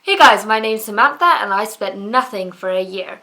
Hey guys, my name's Samantha and I spent nothing for a year.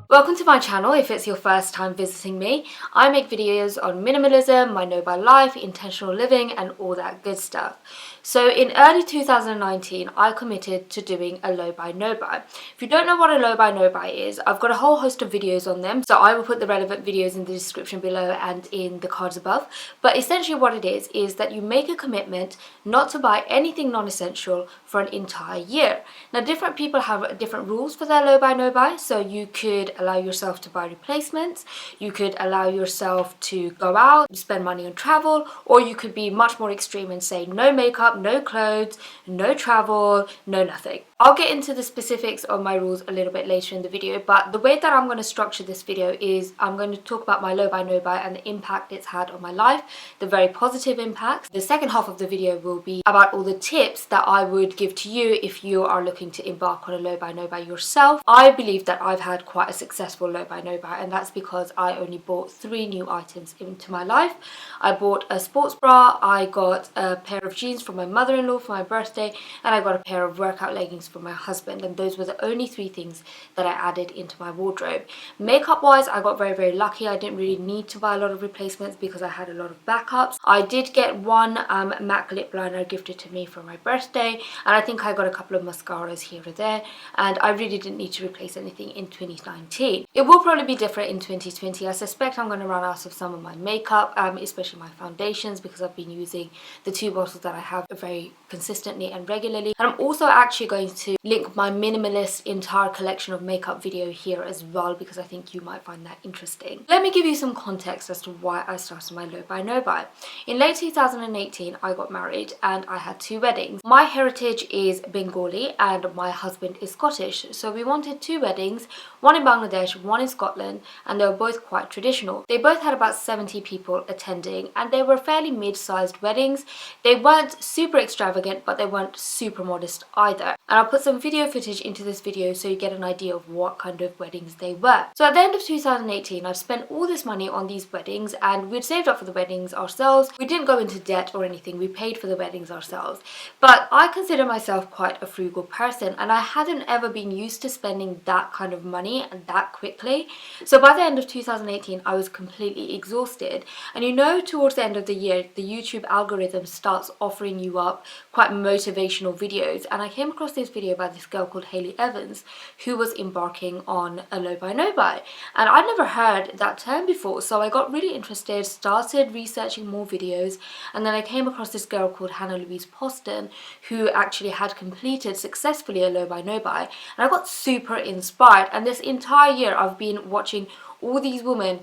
Welcome to my channel if it's your first time visiting me. I make videos on minimalism, my no-buy life, intentional living and all that good stuff. So in early 2019, I committed to doing a low-buy, no-buy. If you don't know what a low-buy, no-buy is, I've got a whole host of videos on them. So I will put the relevant videos in the description below and in the cards above. But essentially what it is that you make a commitment not to buy anything non-essential for an entire year. Now different people have different rules for their low-buy, no-buy. So you could allow yourself to buy replacements, you could allow yourself to go out, spend money on travel, or you could be much more extreme and say no makeup, no clothes, no travel, no nothing. I'll get into the specifics of my rules a little bit later in the video, but the way that I'm going to structure this video is I'm going to talk about my low buy, no buy and the impact it's had on my life, the very positive impacts. The second half of the video will be about all the tips that I would give to you if you are looking to embark on a low buy, no buy yourself. I believe that I've had quite a successful low buy, no buy, and that's because I only bought 3 new items into my life. I bought a sports bra, I got a pair of jeans from my mother-in-law for my birthday, and I got a pair of workout leggings for my husband, and those were the only 3 things that I added into my wardrobe. Makeup wise, I got very lucky. I didn't really need to buy a lot of replacements because I had a lot of backups. I did get one MAC lip liner gifted to me for my birthday, and I think I got a couple of mascaras here or there, and I really didn't need to replace anything in 2019. It will probably be different in 2020. I suspect I'm going to run out of some of my makeup, especially my foundations, because I've been using the 2 bottles that I have very consistently and regularly. And I'm also actually going to link my minimalist entire collection of makeup video here as well, because I think you might find that interesting. Let me give you some context as to why I started my low buy, no buy. In late 2018, I got married and I had 2 weddings. My heritage is Bengali and my husband is Scottish, so we wanted 2 weddings, one in Bangladesh, one in Scotland, and they were both quite traditional. They both had about 70 people attending and they were fairly mid-sized weddings. They weren't super extravagant, but they weren't super modest either. And I'll put some video footage into this video so you get an idea of what kind of weddings they were. So at the end of 2018, I've spent all this money on these weddings and we'd saved up for the weddings ourselves. We didn't go into debt or anything, we paid for the weddings ourselves. But I consider myself quite a frugal person and I hadn't ever been used to spending that kind of money and that quickly. So by the end of 2018, I was completely exhausted. And you know, towards the end of the year, the YouTube algorithm starts offering you up quite motivational videos, and I came across this video by this girl called Hayley Evans who was embarking on a low buy, no buy, and I'd never heard that term before, so I got really interested, started researching more videos, and then I came across this girl called Hannah Louise Poston who actually had completed successfully a low buy, no buy, and I got super inspired. And this entire year I've been watching all these women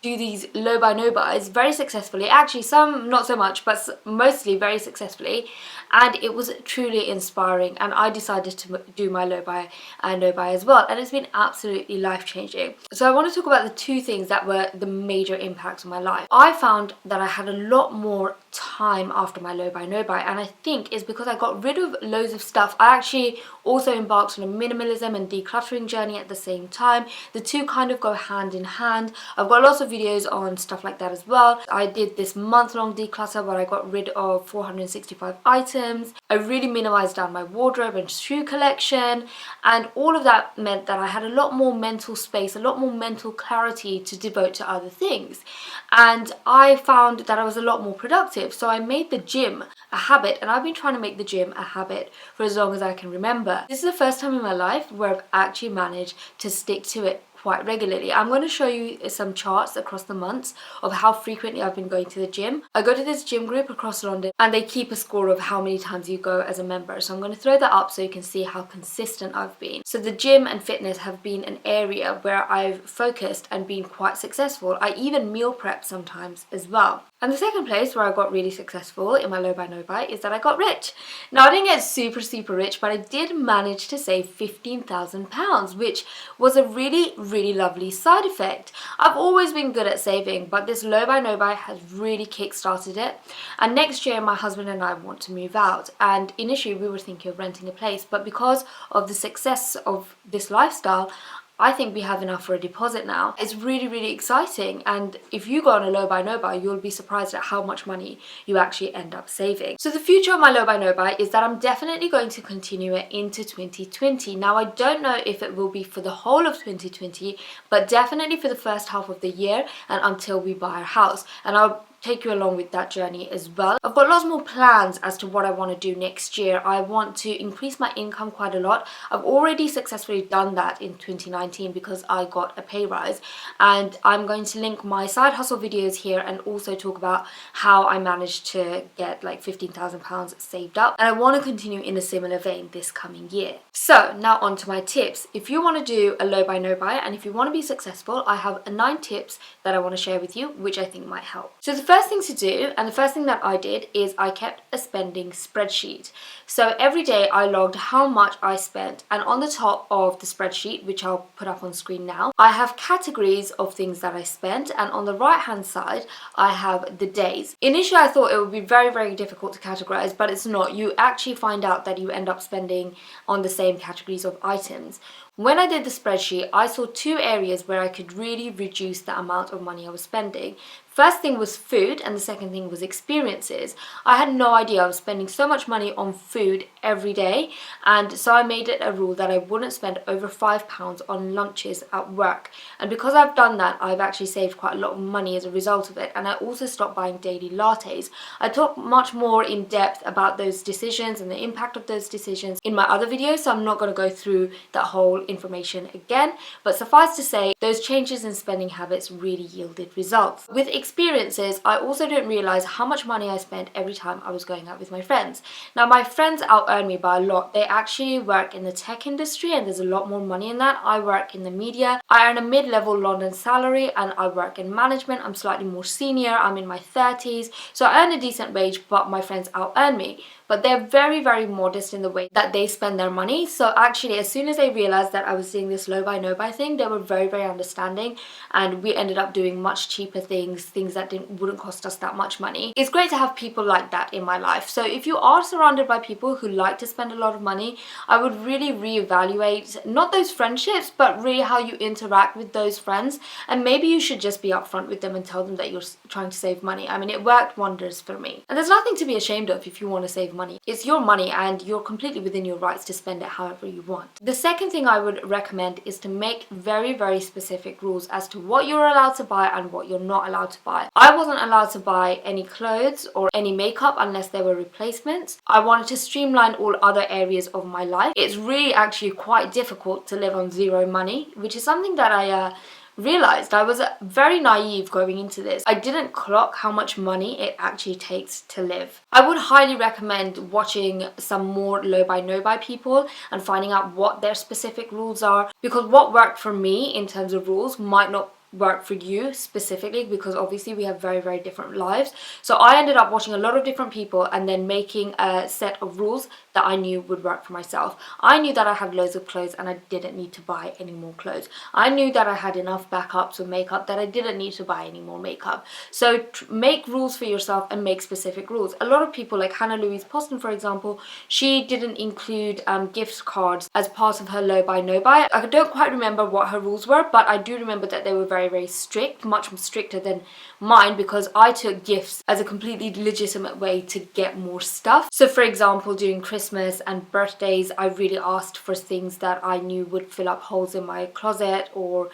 do these low buy, no buys very successfully, actually some not so much, but mostly very successfully, and it was truly inspiring, and I decided to do my low buy and no buy as well, and it's been absolutely life-changing. So I want to talk about the 2 things that were the major impacts on my life. I found that I had a lot more time after my low buy, no buy, and I think it's because I got rid of loads of stuff. I actually also embarked on a minimalism and decluttering journey at the same time. The 2 kind of go hand in hand. I've got lots of videos on stuff like that as well. I did this month-long declutter where I got rid of 465 items. I really minimized down my wardrobe and shoe collection, and all of that meant that I had a lot more mental space, a lot more mental clarity to devote to other things, and I found that I was a lot more productive. So I made the gym a habit, and I've been trying to make the gym a habit for as long as I can remember. This is the first time in my life where I've actually managed to stick to it quite regularly. I'm going to show you some charts across the months of how frequently I've been going to the gym. I go to this gym group across London and they keep a score of how many times you go as a member. So I'm going to throw that up so you can see how consistent I've been. So the gym and fitness have been an area where I've focused and been quite successful. I even meal prep sometimes as well. And the second place where I got really successful in my low buy, no buy is that I got rich. Now I didn't get super rich, but I did manage to save £15,000, which was a really lovely side effect. I've always been good at saving, but this low buy, no buy has really kick-started it. And next year my husband and I want to move out, and initially we were thinking of renting a place, but because of the success of this lifestyle, I think we have enough for a deposit now. It's really, really exciting. And if you go on a low buy, no buy, you'll be surprised at how much money you actually end up saving. So the future of my low buy, no buy is that I'm definitely going to continue it into 2020. Now, I don't know if it will be for the whole of 2020, but definitely for the first half of the year and until we buy our house. And I'll take you along with that journey as well. I've got lots more plans as to what I want to do next year. I want to increase my income quite a lot. I've already successfully done that in 2019 because I got a pay rise, and I'm going to link my side hustle videos here and also talk about how I managed to get like £15,000 saved up, and I want to continue in a similar vein this coming year. So now on to my tips. If you want to do a low buy, no buy, and if you want to be successful, I have 9 tips that I want to share with you, which I think might help. So the first thing to do, and the first thing that I did, is I kept a spending spreadsheet. So every day I logged how much I spent, and on the top of the spreadsheet, which I'll put up on screen now, I have categories of things that I spent, and on the right hand side I have the days. Initially I thought it would be very, very difficult to categorize, but it's not. You actually find out that you end up spending on the same categories of items. When I did the spreadsheet, I saw 2 areas where I could really reduce the amount of money I was spending. First thing was food, and the second thing was experiences. I had no idea I was spending so much money on food every day, and so I made it a rule that I wouldn't spend over £5 on lunches at work. And because I've done that, I've actually saved quite a lot of money as a result of it, and I also stopped buying daily lattes. I talk much more in depth about those decisions and the impact of those decisions in my other videos, so I'm not going to go through that whole information again, but suffice to say, those changes in spending habits really yielded results. With experiences, I also didn't realize how much money I spent every time I was going out with my friends. Now, my friends out earn me by a lot. They actually work in the tech industry, and there's a lot more money in that. I work in the media. I earn a mid-level London salary, and I work in management. I'm slightly more senior. I'm in my 30s, so I earn a decent wage, but my friends out earn me. But they're very, very modest in the way that they spend their money. So actually, as soon as they realized that I was doing this low buy, no buy thing, they were very, very understanding, and we ended up doing much cheaper things that wouldn't cost us that much money. It's great to have people like that in my life. So if you are surrounded by people who like to spend a lot of money, I would really reevaluate not those friendships, but really how you interact with those friends. And maybe you should just be upfront with them and tell them that you're trying to save money. I mean, it worked wonders for me. And there's nothing to be ashamed of if you want to save money. It's your money, and you're completely within your rights to spend it however you want. The second thing I would recommend is to make very, very specific rules as to what you're allowed to buy and what you're not allowed to buy. I wasn't allowed to buy any clothes or any makeup unless they were replacements. I wanted to streamline all other areas of my life. It's really actually quite difficult to live on zero money, which is something that I realized. I was very naive going into this. I didn't clock how much money it actually takes to live. I would highly recommend watching some more low buy, no buy people and finding out what their specific rules are, because what worked for me in terms of rules might not work for you specifically, because obviously we have very, very different lives. So I ended up watching a lot of different people and then making a set of rules that I knew would work for myself. I knew that I had loads of clothes and I didn't need to buy any more clothes. I knew that I had enough backups of makeup that I didn't need to buy any more makeup. So make rules for yourself and make specific rules. A lot of people, like Hannah Louise Poston, for example, she didn't include gift cards as part of her low buy, no buy. I don't quite remember what her rules were, but I do remember that they were very, very strict, much more stricter than mine, because I took gifts as a completely legitimate way to get more stuff. So for example, during Christmas and birthdays, I really asked for things that I knew would fill up holes in my closet, or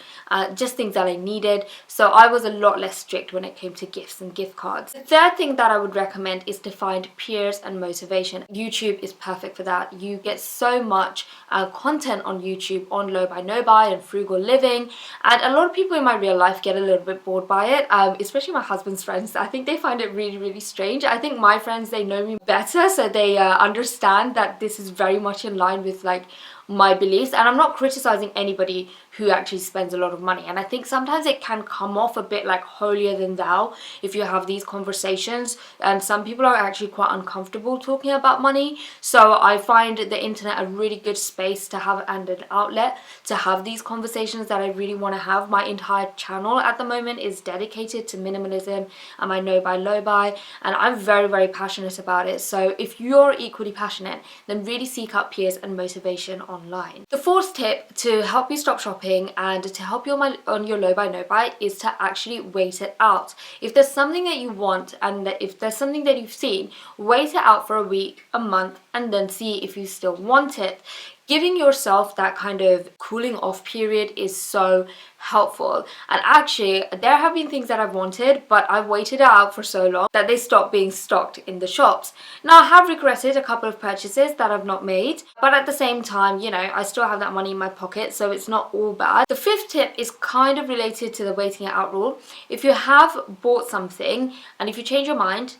just things that I needed. So I was a lot less strict when it came to gifts and gift cards. The third thing that I would recommend is to find peers and motivation. YouTube is perfect for that. You get so much content on YouTube on low buy, no buy and frugal living, and a lot of people in my real life get a little bit bored by it, especially my husband's friends. I think they find it really, really strange. I think my friends, they know me better, so they understand that this is very much in line with like my beliefs, and I'm not criticizing anybody who actually spends a lot of money. And I think sometimes it can come off a bit like holier than thou if you have these conversations, and some people are actually quite uncomfortable talking about money. So I find the internet a really good space to have, and an outlet to have these conversations that I really want to have. My entire channel at the moment is dedicated to minimalism and my no buy, low buy, and I'm very, very passionate about it. So if you're equally passionate, then really seek out peers and motivation online. The fourth tip to help you stop shopping shopping and to help you on your low buy no buy is to actually wait it out. If there's something that you want and if there's something that you've seen, wait it out for a week, a month, and then see if you still want it. Giving yourself that kind of cooling off period is so helpful. And actually, there have been things that I've wanted, but I've waited out for so long that they stopped being stocked in the shops. Now, I have regretted a couple of purchases that I've not made, but at the same time, you know, I still have that money in my pocket, so it's not all bad. The fifth tip is kind of related to the waiting it out rule. If you have bought something and if you change your mind,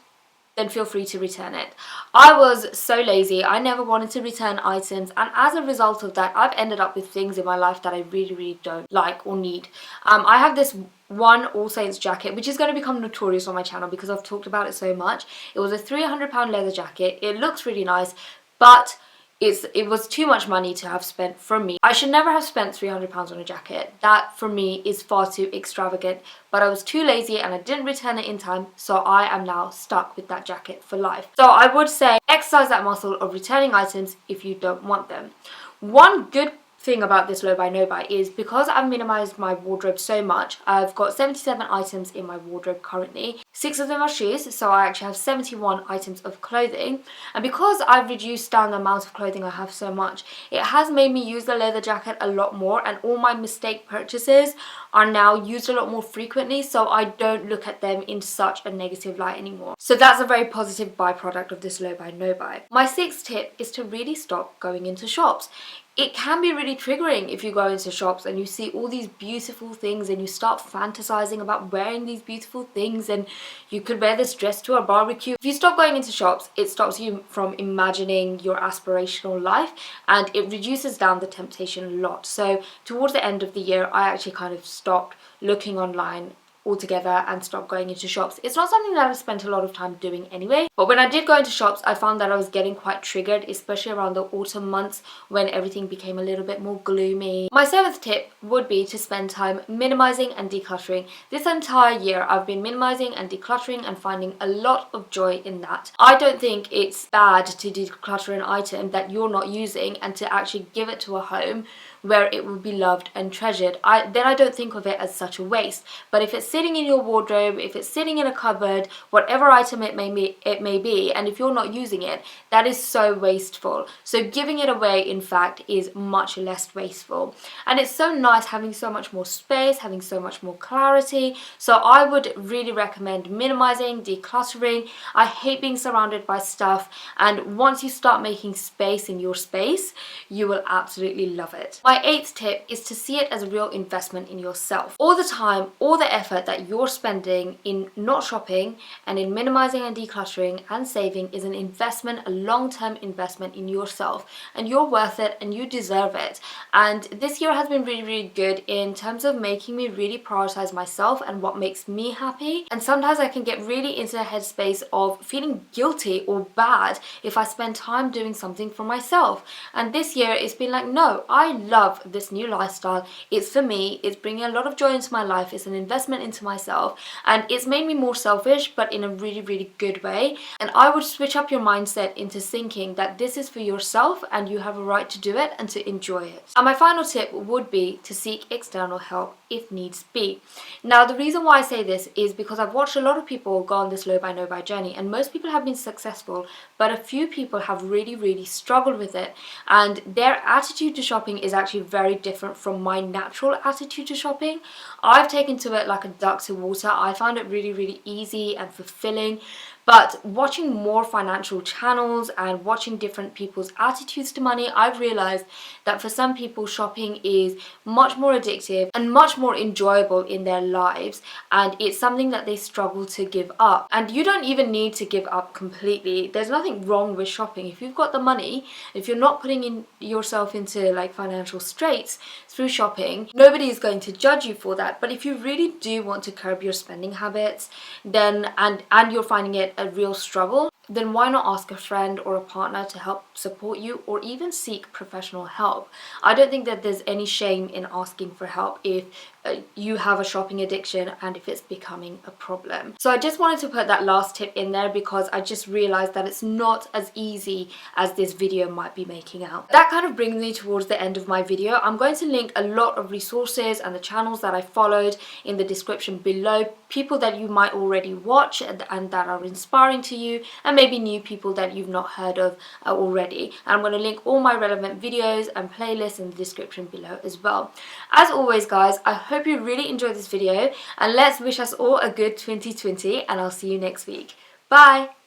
then feel free to return it. I was so lazy. I never wanted to return items, and as a result of that, I've ended up with things in my life that I really don't like or need. I have this one All Saints jacket, which is going to become notorious on my channel because I've talked about it so much. It was a £300 leather jacket. It looks really nice, but it was too much money to have spent from me. I should never have spent £300 on a jacket. That for me is far too extravagant, but I was too lazy and I didn't return it in time, so I am now stuck with that jacket for life. So I would say exercise that muscle of returning items if you don't want them. One good thing about this low buy no buy is because I've minimized my wardrobe so much. I've got 77 items in my wardrobe currently. 6 of them are shoes, so I actually have 71 items of clothing. And because I've reduced down the amount of clothing I have so much, it has made me use the leather jacket a lot more, and all my mistake purchases are now used a lot more frequently, so I don't look at them in such a negative light anymore. So that's a very positive byproduct of this low buy no buy. My sixth tip is to really stop going into shops. It can be really triggering if you go into shops and you see all these beautiful things and you start fantasizing about wearing these beautiful things, and you could wear this dress to a barbecue. If you stop going into shops, it stops you from imagining your aspirational life, and it reduces down the temptation a lot. So towards the end of the year, I actually kind of stopped looking online altogether and stop going into shops. It's not something that I've spent a lot of time doing anyway, but when I did go into shops, I found that I was getting quite triggered, especially around the autumn months when everything became a little bit more gloomy. My seventh tip would be to spend time minimizing and decluttering. This entire year I've been minimizing and decluttering and finding a lot of joy in that. I don't think it's bad to declutter an item that you're not using and to actually give it to a home where it will be loved and treasured. I don't think of it as such a waste. But if it's sitting in your wardrobe, if it's sitting in a cupboard, whatever item it may be, and if you're not using it, that is so wasteful. So giving it away, in fact, is much less wasteful. And it's so nice having so much more space, having so much more clarity. So I would really recommend minimizing, decluttering. I hate being surrounded by stuff, and once you start making space in your space, you will absolutely love it. My eighth tip is to see it as a real investment in yourself. All the time, all the effort that you're spending in not shopping and in minimizing and decluttering and saving is an investment, a long-term investment in yourself, and you're worth it and you deserve it. And this year has been really good in terms of making me really prioritize myself and what makes me happy. And sometimes I can get really into the headspace of feeling guilty or bad if I spend time doing something for myself. And this year it's been like, no, I love this new lifestyle. It's for me. It's bringing a lot of joy into my life. It's an investment into myself, and it's made me more selfish, but in a really good way. And I would switch up your mindset into thinking that this is for yourself and you have a right to do it and to enjoy it. And my final tip would be to seek external help if needs be. Now, the reason why I say this is because I've watched a lot of people go on this low buy no buy journey, and most people have been successful, but a few people have really struggled with it, and their attitude to shopping is actually very different from my natural attitude to shopping. I've taken to it like a duck to water. I found it really easy and fulfilling. But watching more financial channels and watching different people's attitudes to money, I've realized that for some people shopping is much more addictive and much more enjoyable in their lives, and it's something that they struggle to give up. And you don't even need to give up completely. There's nothing wrong with shopping. If you've got the money, if you're not putting in yourself into like financial straits through shopping, nobody is going to judge you for that. But if you really do want to curb your spending habits, then and you're finding it a real struggle, then why not ask a friend or a partner to help support you, or even seek professional help? I don't think that there's any shame in asking for help if you have a shopping addiction and if it's becoming a problem. So I just wanted to put that last tip in there because I just realized that it's not as easy as this video might be making out. That kind of brings me towards the end of my video. I'm going to link a lot of resources and the channels that I followed in the description below, people that you might already watch and that are inspiring to you, and maybe new people that you've not heard of already. And I'm going to link all my relevant videos and playlists in the description below as well. As always guys, I hope you really enjoyed this video, and let's wish us all a good 2020, and I'll see you next week. Bye!